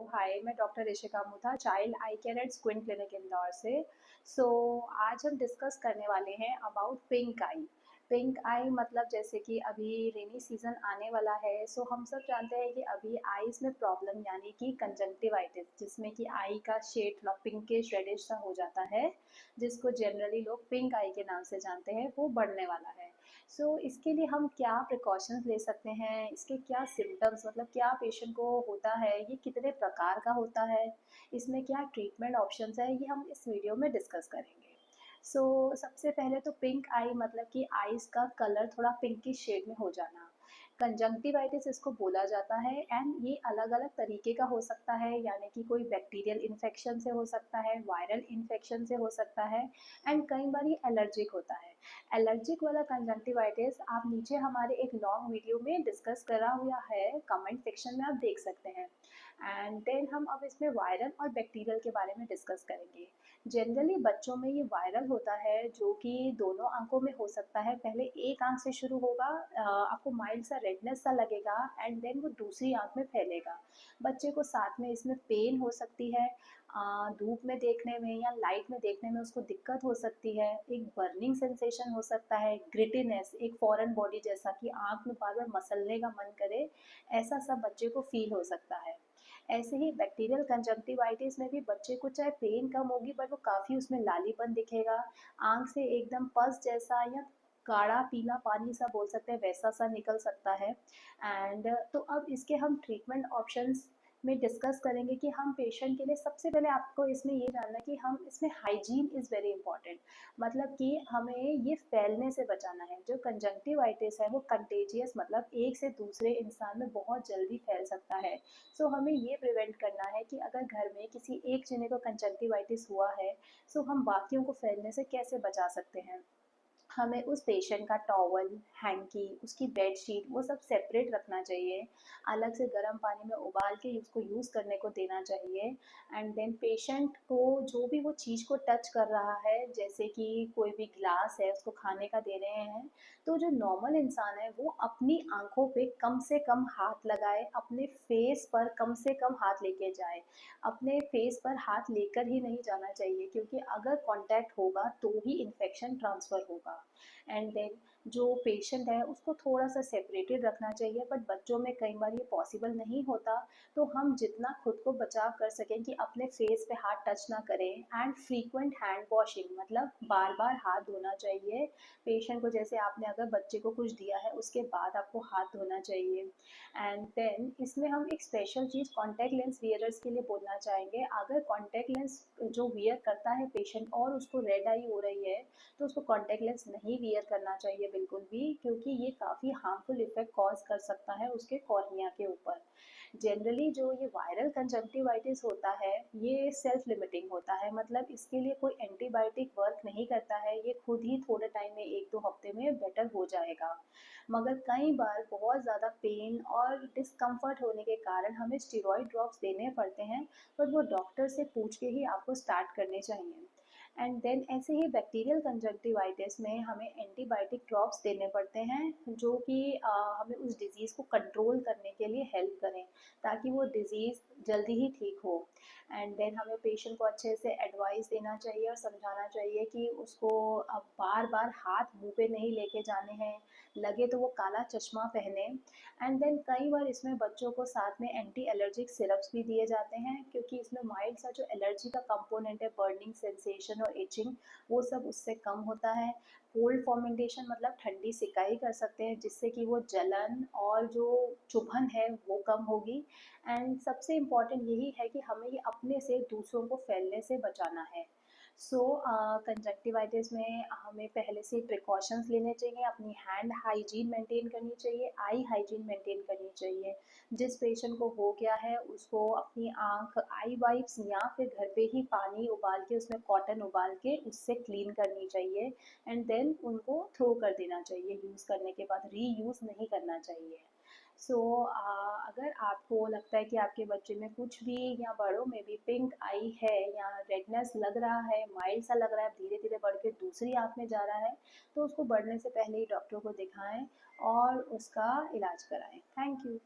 हाय, मैं doctor Rishika Mutha, child I care at squint clinic Indore से। सो आज हम डिस्कस करने वाले हैं अबाउट पिंक आई। पिंक आई मतलब जैसे कि अभी रेनी सीजन आने वाला है, सो हम सब जानते हैं कि अभी आईज में प्रॉब्लम यानी कि कंजंक्टिवाइटिस, जिसमें कि आई का शेड थोड़ा पिंकिश रेडिश सा हो जाता है, जिसको जनरली लोग पिंक आई के नाम से जानते हैं, वो बढ़ने वाला है। इसके लिए हम क्या प्रिकॉशंस ले सकते हैं, इसके क्या सिम्टम्स मतलब क्या पेशेंट को होता है, ये कितने प्रकार का होता है, इसमें क्या ट्रीटमेंट ऑप्शंस है, ये हम इस वीडियो में डिस्कस करेंगे। सबसे पहले तो पिंक आई मतलब कि आईज का कलर थोड़ा पिंकिश शेड में हो जाना, कंजंक्टिवाइटिस इसको बोला जाता है। एंड ये अलग अलग तरीके का हो सकता है, यानी कि कोई बैक्टीरियल इन्फेक्शन से हो सकता है, वायरल इन्फेक्शन से हो सकता है, एंड कई बार ये एलर्जिक होता है। एलर्जिक वाला कंजंक्टिवाइटिस आप नीचे हमारे एक लॉन्ग वीडियो में डिस्कस करा हुआ है, कमेंट सेक्शन में आप देख सकते हैं। एंड देन हम अब इसमें वायरल और बैक्टीरियल के बारे में डिस्कस करेंगे। जनरली बच्चों में ये वायरल होता है, जो कि दोनों आंखों में हो सकता है। पहले एक आंख से शुरू होगा, आपको माइल्ड सा रेडनेस सा लगेगा, एंड देन वो दूसरी आंख में फैलेगा। बच्चे को साथ में इसमें पेन हो सकती है, धूप में देखने में या लाइट में देखने में उसको दिक्कत हो सकती है, एक बर्निंग सेंसेशन हो सकता है, ग्रिटीनेस, एक फॉरेन बॉडी जैसा कि आंख में बार बार मसलने का मन करे, ऐसा सब बच्चे को फील हो सकता है। ऐसे ही बैक्टीरियल कंजंक्टिवाइटिस में भी बच्चे को चाहे पेन कम होगी, बट वो काफ़ी उसमें लालीपन दिखेगा, आंख से एकदम पस जैसा या गाढ़ा पीला पानी सा बोल सकते हैं, वैसा सा निकल सकता है। एंड तो अब इसके हम ट्रीटमेंट ऑप्शंस में डिस्कस करेंगे कि हम पेशेंट के लिए सबसे पहले आपको इसमें ये जानना है कि हम इसमें हाइजीन इज़ वेरी इंपॉर्टेंट। मतलब कि हमें ये फैलने से बचाना है। जो कंजंक्टिवाइटिस है वो कंटेजियस मतलब एक से दूसरे इंसान में बहुत जल्दी फैल सकता है। हमें ये प्रिवेंट करना है कि अगर घर में किसी एक जने को कंजंक्टिवाइटिस हुआ है, हम बाकियों को फैलने से कैसे बचा सकते हैं। हमें उस पेशेंट का टॉवल, हैंकी, उसकी बेडशीट वो सब सेपरेट रखना चाहिए, अलग से गर्म पानी में उबाल के उसको यूज़ करने को देना चाहिए। एंड देन पेशेंट को जो भी वो चीज़ को टच कर रहा है, जैसे कि कोई भी ग्लास है उसको खाने का दे रहे हैं, तो जो नॉर्मल इंसान है वो अपनी आंखों पे कम से कम हाथ लगाए, अपने फेस पर कम से कम हाथ लेके जाए। अपने फेस पर हाथ लेकर ही नहीं जाना चाहिए, क्योंकि अगर कांटेक्ट होगा तो ही इन्फेक्शन ट्रांसफ़र होगा। एंड देन जो पेशेंट है उसको थोड़ा सा सेपरेटेड रखना चाहिए, बट बच्चों में कई बार ये पॉसिबल नहीं होता। तो हम जितना खुद को बचाव कर सकें कि अपने फेस पे हाथ टच ना करें, एंड फ्रीक्वेंट हैंड वॉशिंग मतलब बार बार हाथ धोना चाहिए। पेशेंट को जैसे आपने अगर बच्चे को कुछ दिया है उसके बाद आपको हाथ धोना चाहिए। एंड देन इसमें हम एक स्पेशल चीज़ कॉन्टैक्ट लेंस वियरर्स के लिए बोलना चाहेंगे। अगर कॉन्टैक्ट लेंस जो वियर करता है पेशेंट और उसको रेड आई हो रही है, तो उसको कॉन्टैक्ट लेंस नहीं वियर करना चाहिए बिल्कुल भी, क्योंकि ये काफ़ी हार्मफुल इफेक्ट कॉज कर सकता है उसके कॉर्निया के ऊपर। जनरली जो ये वायरल कंजंक्टिवाइटिस होता है ये सेल्फ लिमिटिंग होता है, मतलब इसके लिए कोई एंटीबायोटिक वर्क नहीं करता है, ये खुद ही थोड़े टाइम में 1-2 हफ्ते में बेटर हो जाएगा। मगर कई बार बहुत ज़्यादा पेन और डिस्कम्फर्ट होने के कारण हमें स्टेरॉइड ड्रॉप्स देने पड़ते हैं, पर वो डॉक्टर से पूछ के ही आपको स्टार्ट करने चाहिए। एंड देन ऐसे ही बैक्टीरियल कंजंक्टिवाइटिस में हमें एंटीबायोटिक ड्रॉप्स देने पड़ते हैं, जो कि हमें उस डिज़ीज़ को कंट्रोल करने के लिए हेल्प करें, ताकि वो डिज़ीज़ जल्दी ही ठीक हो। एंड देन हमें पेशेंट को अच्छे से एडवाइस देना चाहिए और समझाना चाहिए कि उसको अब बार बार हाथ मुंह पे नहीं लेके जाने हैं, लगे तो वो काला चश्मा पहने। एंड देन कई बार इसमें बच्चों को साथ में एंटी एलर्जिक सिरप्स भी दिए जाते हैं, क्योंकि इसमें माइल्ड सा जो एलर्जी का कंपोनेंट है, बर्निंग सेंसेशन और इचिंग, वो सब उससे कम होता है। कोल्ड फॉर्मेंटेशन मतलब ठंडी सिकाई कर सकते हैं, जिससे कि वो जलन और जो चुभन है वो कम होगी। एंड सबसे इम्पॉर्टेंट यही है कि हमें ये अपने से दूसरों को फैलने से बचाना है। कंजक्टिवाइटिस में हमें पहले से प्रिकॉशंस लेने चाहिए, अपनी हैंड हाइजीन मेंटेन करनी चाहिए, आई हाइजीन मेंटेन करनी चाहिए। जिस पेशेंट को हो गया है उसको अपनी आँख आई वाइप्स या फिर घर पे ही पानी उबाल के उसमें कॉटन उबाल के उससे क्लीन करनी चाहिए, एंड देन उनको थ्रो कर देना चाहिए, यूज़ करने के बाद रीयूज़ नहीं करना चाहिए। अगर आपको लगता है कि आपके बच्चे में कुछ भी या बड़ों में भी पिंक आई है या रेडनेस लग रहा है, माइल्ड सा लग रहा है, धीरे धीरे बढ़ के दूसरी आँख में जा रहा है, तो उसको बढ़ने से पहले ही डॉक्टर को दिखाएं और उसका इलाज कराएं। Thank you.